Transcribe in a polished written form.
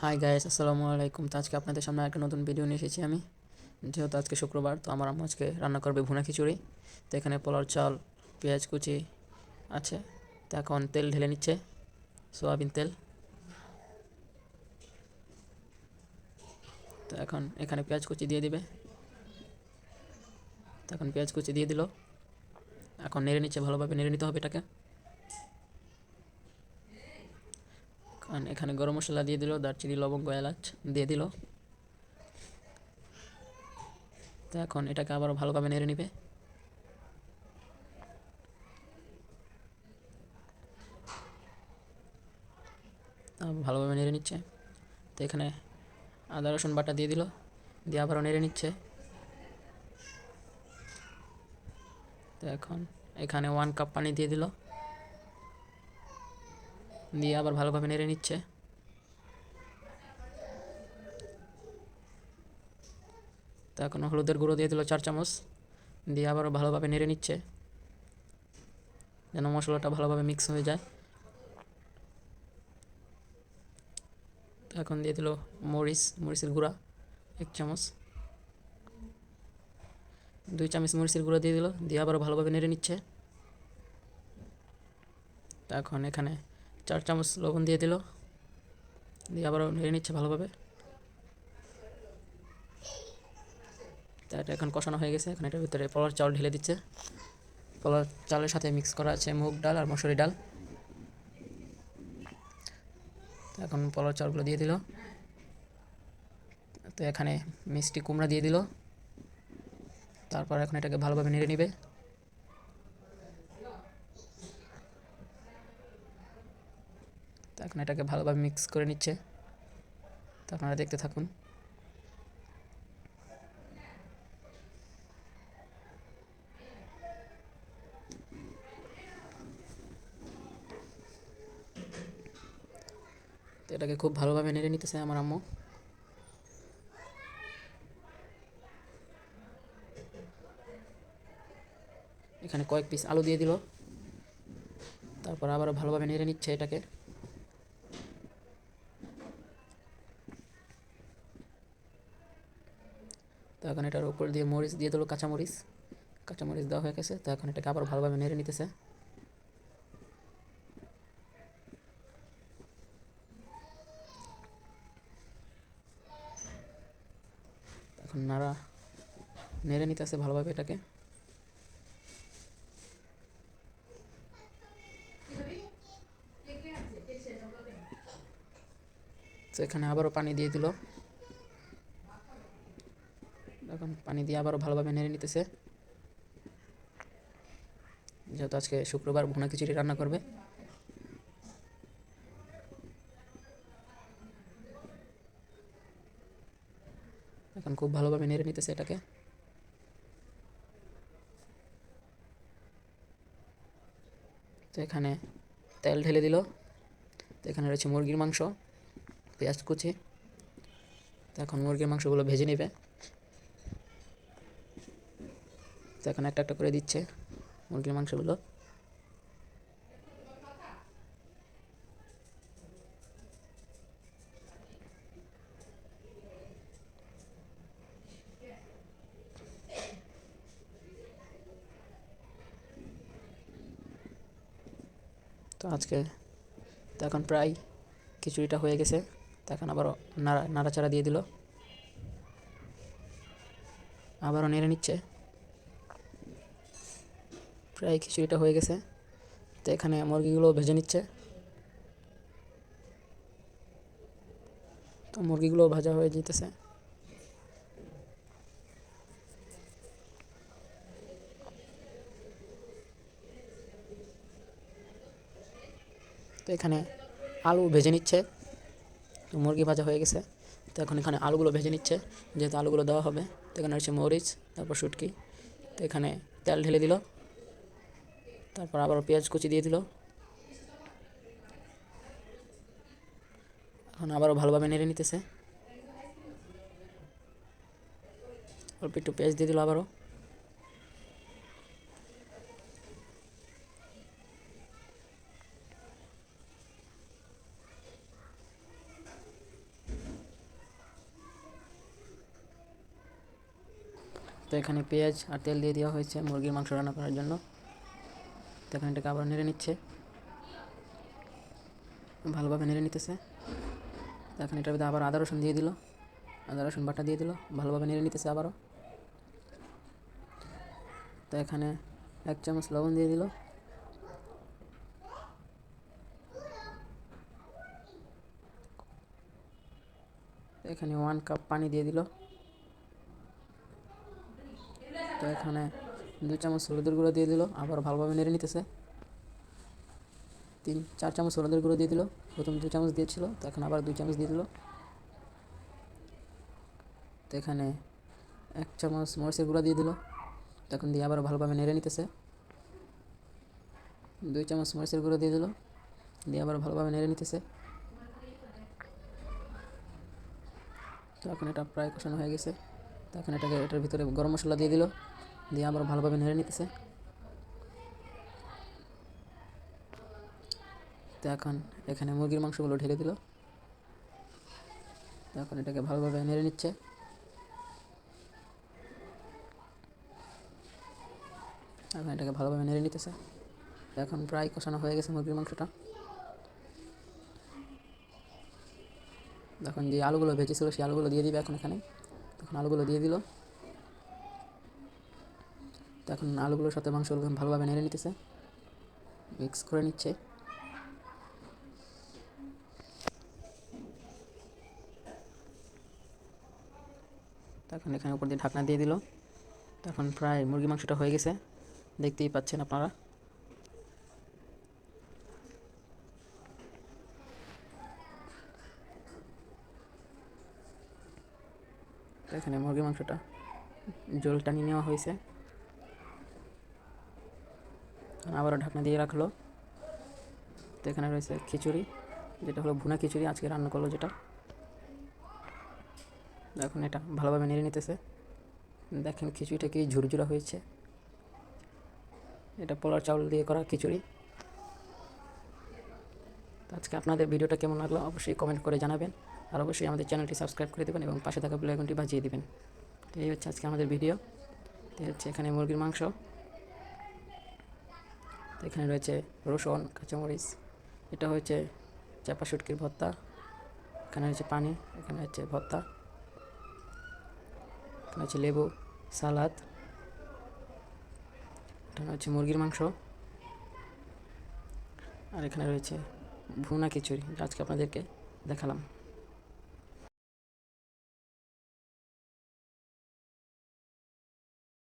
Hi guys, আসসালামু আলাইকুম। তো আজকে আপনাদের সামনে একটা নতুন ভিডিও নিয়ে এসেছি আমি। যেহেতু আজকে শুক্রবার, তো আমার আম্মু আজকে রান্না করবে ভুনা খিচুড়ি। তো এখানে পোলার চাল, পেঁয়াজ কুচি আছে। তো এখন তেল ঢেলে নিচ্ছে, সয়াবিন তেল। তো এখন এখানে পেঁয়াজ কুচি দিয়ে দিবে। তো এখন পেঁয়াজ কুচি দিয়ে দিল। এখন নেড়ে নিচ্ছে, ভালোভাবে নেড়ে নিতে হবে এটাকে। কারণ এখানে গরম মশলা দিয়ে দিল, দারচিনি লবঙ্গ এলাচ দিয়ে দিল। তো এখন এটাকে আবারও ভালোভাবে নেড়ে নিবে। ভালোভাবে নেড়ে নিচ্ছে। তো এখানে আদা রসুন বাটা দিয়ে দিল, দিয়ে আবারও নেড়ে নিচ্ছে। তো এখন এখানে 1 কাপ পানি দিয়ে দিল, দিয়ে আবার ভালোভাবে নেড়ে নিচ্ছে। তো এখন হলুদের গুঁড়ো দিয়ে দিল 4 চামচ, দিয়ে আবারও ভালোভাবে নেড়ে নিচ্ছে যেন মশলাটা ভালোভাবে মিক্স হয়ে যায়। তো এখন দিয়ে দিল মরিচের গুঁড়া 1 চামচ, 2 চামচ মরিচের গুঁড়া দিয়ে দিল, দিয়ে আবারও ভালোভাবে নেড়ে নিচ্ছে। তো এখন এখানে 4 চামচ লবণ দিয়ে দিল, দিয়ে আবারও নেড়ে নিচ্ছে ভালোভাবে। তো এটা এখন কষানো হয়ে গেছে। এখন এটার ভিতরে পোলার চাল ঢেলে দিচ্ছে। পোলার চালের সাথে মিক্স করা আছে মুগ ডাল আর মসুরি ডাল। তো এখন পোলার চালগুলো দিয়ে দিল। তো এখানে মিষ্টি কুমড়া দিয়ে দিল। তারপর এখন এটাকে ভালোভাবে নেড়ে নিবে। তো এখন এটাকে ভালোভাবে মিক্স করে নিচ্ছে। তো আপনারা দেখতে থাকুন। তো এটাকে খুব ভালোভাবে নেড়ে নিতেছে আমার আম্মু। এখানে কয়েক পিস আলু দিয়ে দিল, তারপর আবারও ভালোভাবে নেড়ে নিচ্ছে এটাকে। তো এখন এটার উপর দিয়ে মরিচ দিয়ে দিল, কাঁচামরিচ দেওয়া হয়ে গেছে। তো এখন এটাকে আবার ভালোভাবে নেড়ে নিতেছে। এখন নেড়ে নিতেছে ভালোভাবে এটাকে। তো এখানে আবারও পানি দিয়ে দিল। এখন পানি দিয়ে আবারও ভালোভাবে নেড়ে নিতেছে। যেহেতু আজকে শুক্রবার, ভুনা খিচুড়ি রান্না করবে। এখন খুব ভালোভাবে নেড়ে নিতেছে এটাকে। তো এখানে তেল ঢেলে দিল। তো এখানে রয়েছে মুরগির মাংস, পেঁয়াজ কুচি। তো এখন মুরগির মাংসগুলো ভেজে নেবে। তো এখন একটা একটা করে দিচ্ছে মুরগির মাংসগুলো। তো এখন প্রায় খিচুড়িটা হয়ে গেছে। তো এখন আবারও নাড়াচাড়া দিয়ে দিল, আবারও নেড়ে নিচ্ছে। প্রায় খিচুড়িটা হয়ে গেছে। তো এখানে মুরগিগুলো ভেজে নিচ্ছে। তো মুরগিগুলো ভাজা হয়ে যেতেছে। তো এখানে আলু ভেজে নিচ্ছে। তো মুরগি ভাজা হয়ে গেছে। তো এখন এখানে আলুগুলো ভেজে নিচ্ছে, যেহেতু আলুগুলো দেওয়া হবে। তো এখানে হচ্ছে মরিচ, তারপর শুটকি। তো এখানে তেল ঢেলে দিল, তারপর আবার পেঁয়াজ কুচি দিয়ে দিল। এখন আবারও ভালোভাবে নেড়ে নিতেছে। অল্প একটু পেঁয়াজ দিয়ে দিল আবারও। তো এখানে পেঁয়াজ আর তেল দিয়ে দেওয়া হয়েছে মুরগির মাংস রান্না করার জন্য। তো এখানে এটাকে আবার নেড়ে নিচ্ছে, ভালোভাবে নেড়ে নিতেছে। তো এখন এটার ভিতরে আবার আদা রসুন দিয়ে দিল, আদা রসুন বাটা দিয়ে দিল, ভালোভাবে নেড়ে নিতেছে আবারও। তো এখানে 1 চামচ লবণ দিয়ে দিল, এখানে 1 কাপ পানি দিয়ে দিল। তো এখানে 2 চামচ হলুদের গুঁড়ো দিয়ে দিল, আবার ভালোভাবে নেড়ে নিতেছে। 3-4 চামচ হলুদের গুঁড়ো দিয়ে দিল, প্রথম 2 চামচ দিয়েছিল, তো এখন আবার 2 চামচ দিয়ে দিল। তো এখানে 1 চামচ মরিচের গুঁড়া দিয়ে দিল, তখন দিয়ে আবার ভালোভাবে নেড়ে নিতেছে। 2 চামচ মরিচের গুঁড়ো দিয়ে দিল, দিয়ে আবার ভালোভাবে নেড়ে নিতেছে। তো এখন এটা প্রায় কষানো হয়ে গেছে। তো এখন এটার ভিতরে গরম মশলা দিয়ে দিল, দিয়ে আবার ভালোভাবে নেড়ে নিতেছে। তো এখন এখানে মুরগির মাংসগুলো ঢেলে দিল। তো এখন এটাকে ভালোভাবে নেড়ে নিচ্ছে। এখন এটাকে ভালোভাবে নেড়ে নিতেছে। এখন প্রায় কষানো হয়ে গেছে মুরগির মাংসটা। এখন যে আলুগুলো ভেজেছিল সেই আলুগুলো দিয়ে দিবে এখন এখানে। তখন আলুগুলো দিয়ে দিল। তো এখন আলুগুলোর সাথে মাংসগুলো ভালোভাবে নেড়ে নিতেছে, মিক্স করে নিচ্ছে। তখন এখানে উপর দিয়ে ঢাকনা দিয়ে দিল। তখন প্রায় মুরগি মাংসটা হয়ে গেছে, দেখতেই পাচ্ছেন আপনারা। তো এখানে মুরগির মাংসটা জল টানিয়ে নেওয়া হয়েছে, আবারও ঢাকনা দিয়ে রাখলো। তো এখানে রয়েছে খিচুড়ি, যেটা হলো ভুনা খিচুড়ি আজকে রান্না করলো যেটা। এখন এটা ভালোভাবে নেড়ে নিতেছে। দেখেন খিচুড়িটা কি ঝুরঝুরা হয়েছে, এটা পোলার চাউল দিয়ে করা খিচুড়ি। তো আজকে আপনাদের ভিডিওটা কেমন লাগলো অবশ্যই কমেন্ট করে জানাবেন, আর অবশ্যই আমাদের চ্যানেলটি সাবস্ক্রাইব করে দেবেন এবং পাশে থাকা বেল আইকনটি বাজিয়ে দেবেন। তো এই হচ্ছে আজকে আমাদের ভিডিও। তো হচ্ছে এখানে মুরগির মাংস, তো এখানে রয়েছে রসুন, কাঁচামরিচ, এটা হচ্ছে চাপা শুটকির ভর্তা, এখানে হচ্ছে পানি, এখানে হচ্ছে ভর্তা, এখানে হচ্ছে লেবু, সালাদ, এখানে হচ্ছে মুরগির মাংস, আর এখানে রয়েছে ভুনা খিচুড়ি, আজকে আপনাদেরকে দেখালাম।